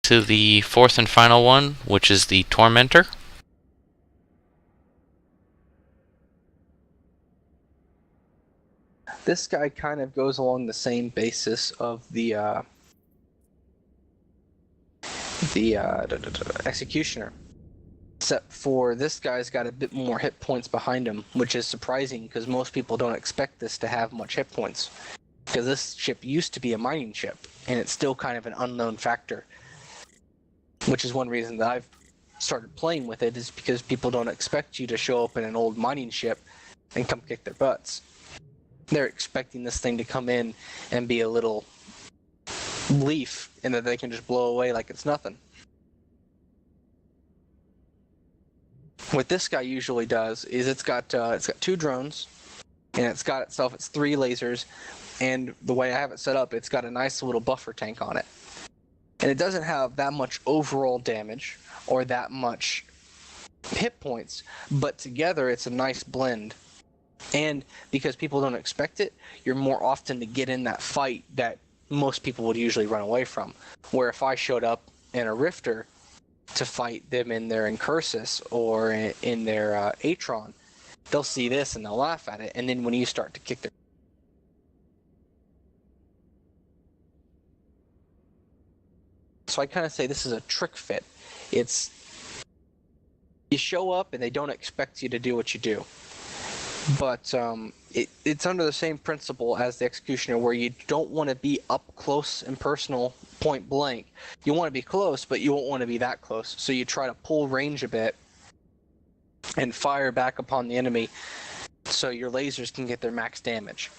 to the fourth and final one, which is the tormentor. This guy kind of goes along the same basis of the executioner, except for this guy's got a bit more hit points behind him, which is surprising because most people don't expect this to have much hit points, because this ship used to be a mining ship and it's still kind of an unknown factor, which is one reason that I've started playing with it, is because people don't expect you to show up in an old mining ship and come kick their butts. They're expecting this thing to come in and be a little leaf and that they can just blow away like it's nothing. What this guy usually does is it's got 2 drones, and it's got itself its 3 lasers, and the way I have it set up, it's got a nice little buffer tank on it. And it doesn't have that much overall damage or that much hit points, but together it's a nice blend. And because people don't expect it, you're more often to get in that fight that most people would usually run away from. Where if I showed up in a Rifter to fight them in their Incursus or in their Atron, they'll see this and they'll laugh at it. And then when you start to kick their... So I kind of say this is a trick fit. It's... You show up and they don't expect you to do what you do. But it's under the same principle as the Executioner, where you don't want to be up close and personal, point blank. You want to be close, but you won't want to be that close. So you try to pull range a bit and fire back upon the enemy so your lasers can get their max damage.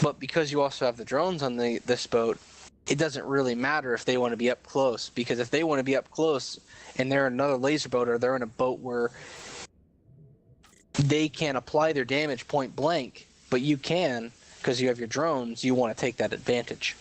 But because you also have the drones on this boat, it doesn't really matter if they want to be up close, because if they want to be up close and they're in another laser boat, or they're in a boat where they can't apply their damage point blank, but you can because you have your drones, you want to take that advantage.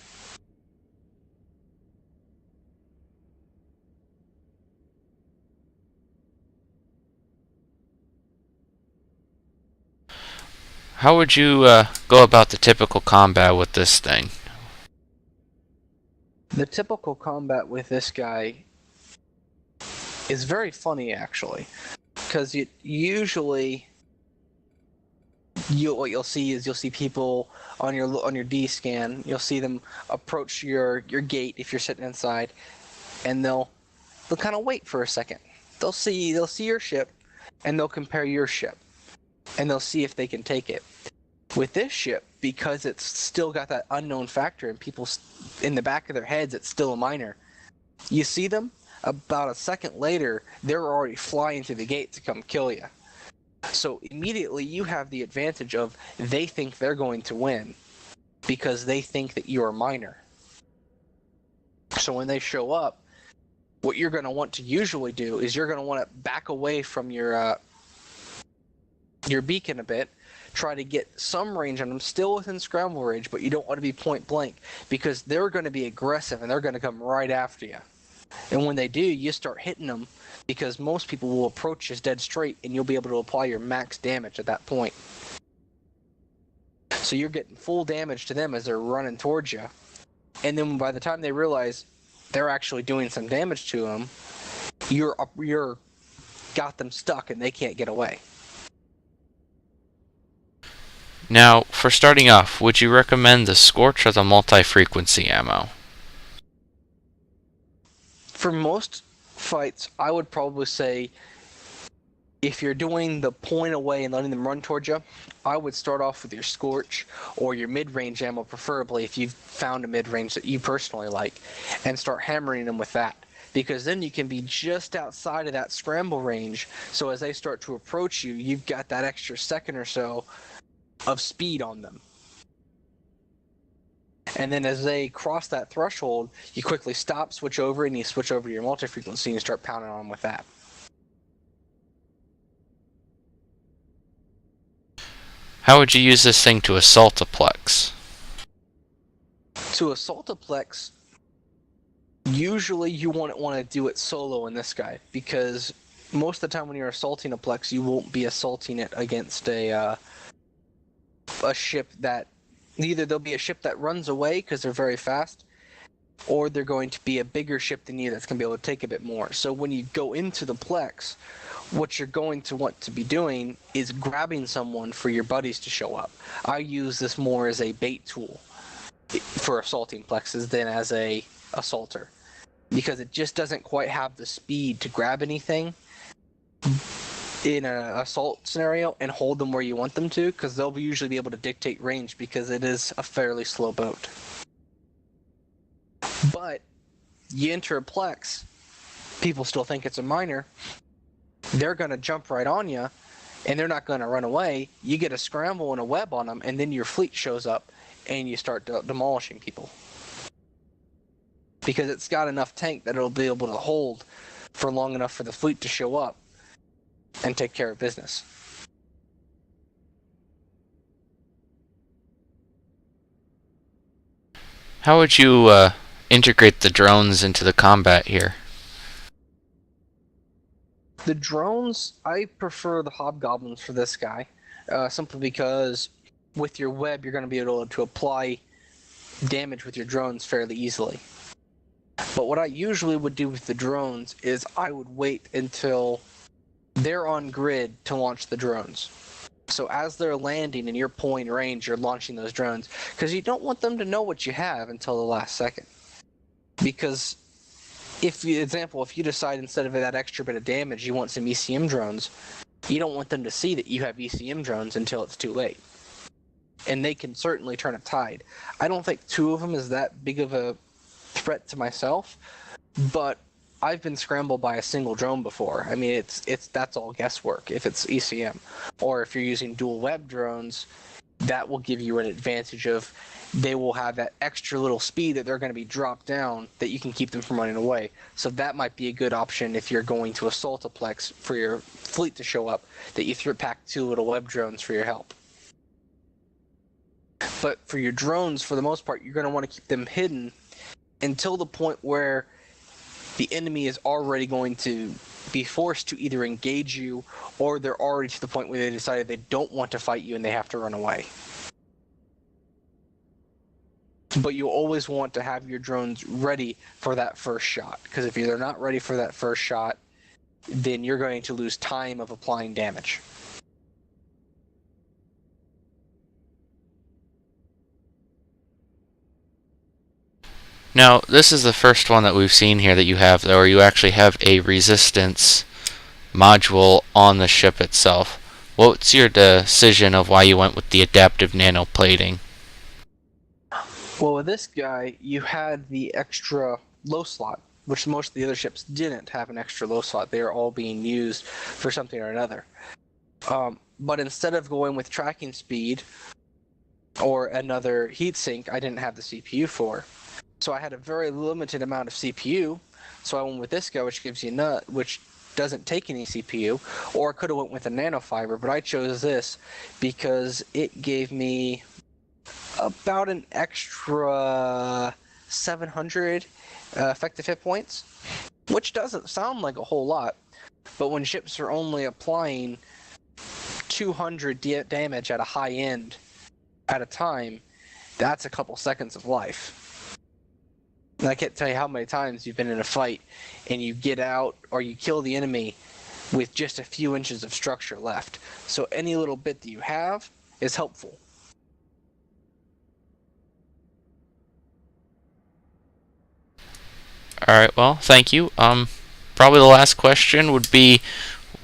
How would you go about the typical combat with this thing? The typical combat with this guy is very funny, actually, because usually what you'll see people on your D scan. You'll see them approach your gate if you're sitting inside, and they'll kind of wait for a second. They'll see your ship, and they'll compare your ship, and they'll see if they can take it. With this ship, because it's still got that unknown factor, and people in the back of their heads, it's still a miner. You see them, about a second later, they're already flying through the gate to come kill you. So immediately you have the advantage of they think they're going to win because they think that you're a miner. So when they show up, what you're going to want to usually do is you're going to want to back away from your beacon a bit, try to get some range on them, still within scramble range, but you don't want to be point blank because they're going to be aggressive and they're going to come right after you. And when they do, you start hitting them, because most people will approach us dead straight and you'll be able to apply your max damage at that point. So you're getting full damage to them as they're running towards you. And then by the time they realize they're actually doing some damage to them, you're got them stuck and they can't get away. Now, for starting off, would you recommend the Scorch or the Multifrequency ammo? For most fights, I would probably say if you're doing the point away and letting them run towards you, I would start off with your Scorch or your mid-range ammo, preferably if you've found a mid-range that you personally like, and start hammering them with that. Because then you can be just outside of that scramble range, so as they start to approach you, you've got that extra second or so of speed on them. And then as they cross that threshold, you quickly stop, switch over, and you switch over to your multi-frequency and start pounding on them with that. How would you use this thing to assault a Plex? To assault a Plex, usually you won't want to do it solo in this guy, because most of the time when you're assaulting a Plex, you won't be assaulting it against a ship that... Either there'll be a ship that runs away because they're very fast, or they're going to be a bigger ship than you that's going to be able to take a bit more. So when you go into the Plex, what you're going to want to be doing is grabbing someone for your buddies to show up. I use this more as a bait tool for assaulting Plexes than as a assaulter, because it just doesn't quite have the speed to grab anything in an assault scenario and hold them where you want them to, because they'll usually be able to dictate range because it is a fairly slow boat. But you enter a Plex, people still think it's a miner. They're going to jump right on you, and they're not going to run away. You get a scramble and a web on them, and then your fleet shows up, and you start demolishing people. Because it's got enough tank that it'll be able to hold for long enough for the fleet to show up and take care of business. How would you integrate the drones into the combat here? The drones, I prefer the hobgoblins for this guy, simply because with your web, you're going to be able to apply damage with your drones fairly easily. But what I usually would do with the drones is I would wait until they're on grid to launch the drones. So as they're landing in your point range, you're launching those drones, because you don't want them to know what you have until the last second. Because if you decide instead of that extra bit of damage you want some ECM drones, you don't want them to see that you have ECM drones until it's too late. And they can certainly turn a tide. I don't think 2 of them is that big of a threat to myself, but I've been scrambled by a single drone before. I mean, that's all guesswork if it's ECM. Or if you're using dual web drones, that will give you an advantage of they will have that extra little speed that they're going to be dropped down that you can keep them from running away. So that might be a good option if you're going to assault a Plex for your fleet to show up, that you pack 2 little web drones for your help. But for your drones, for the most part, you're going to want to keep them hidden until the point where the enemy is already going to be forced to either engage you, or they're already to the point where they decided they don't want to fight you and they have to run away. But you always want to have your drones ready for that first shot, because if they're not ready for that first shot, then you're going to lose time of applying damage. Now, this is the first one that we've seen here that you have, or you actually have a resistance module on the ship itself. What's your decision of why you went with the adaptive nanoplating? Well, with this guy, you had the extra low slot, which most of the other ships didn't have an extra low slot. They are all being used for something or another. But instead of going with tracking speed or another heatsink, I didn't have the CPU for. So I had a very limited amount of CPU. So I went with this guy, which gives you which doesn't take any CPU. Or I could have went with a nanofiber, but I chose this because it gave me about an extra 700 effective hit points, which doesn't sound like a whole lot, but when ships are only applying 200 damage at a high end at a time, that's a couple seconds of life. And I can't tell you how many times you've been in a fight and you get out or you kill the enemy with just a few inches of structure left. So any little bit that you have is helpful. Alright, well, thank you. Probably the last question would be,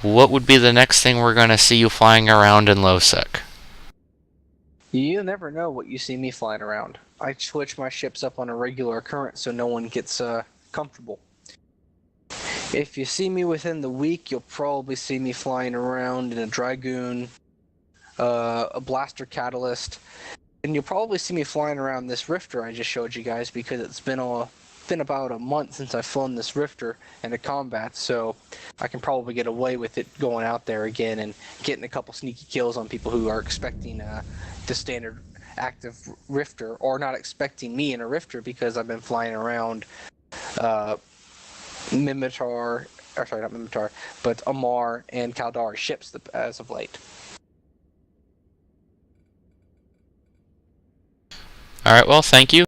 what would be the next thing we're going to see you flying around in low-sec? You never know what you see me flying around. I switch my ships up on a regular occurrence so no one gets comfortable. If you see me within the week, you'll probably see me flying around in a Dragoon, a Blaster Catalyst, and you'll probably see me flying around this Rifter I just showed you guys, because it's been about a month since I've flown this Rifter into combat, so I can probably get away with it going out there again and getting a couple sneaky kills on people who are expecting the standard active Rifter, or not expecting me in a Rifter because I've been flying around Mimitar, or sorry, not Mimitar, but Amar and Kaldar ships as of late. Alright, well, thank you.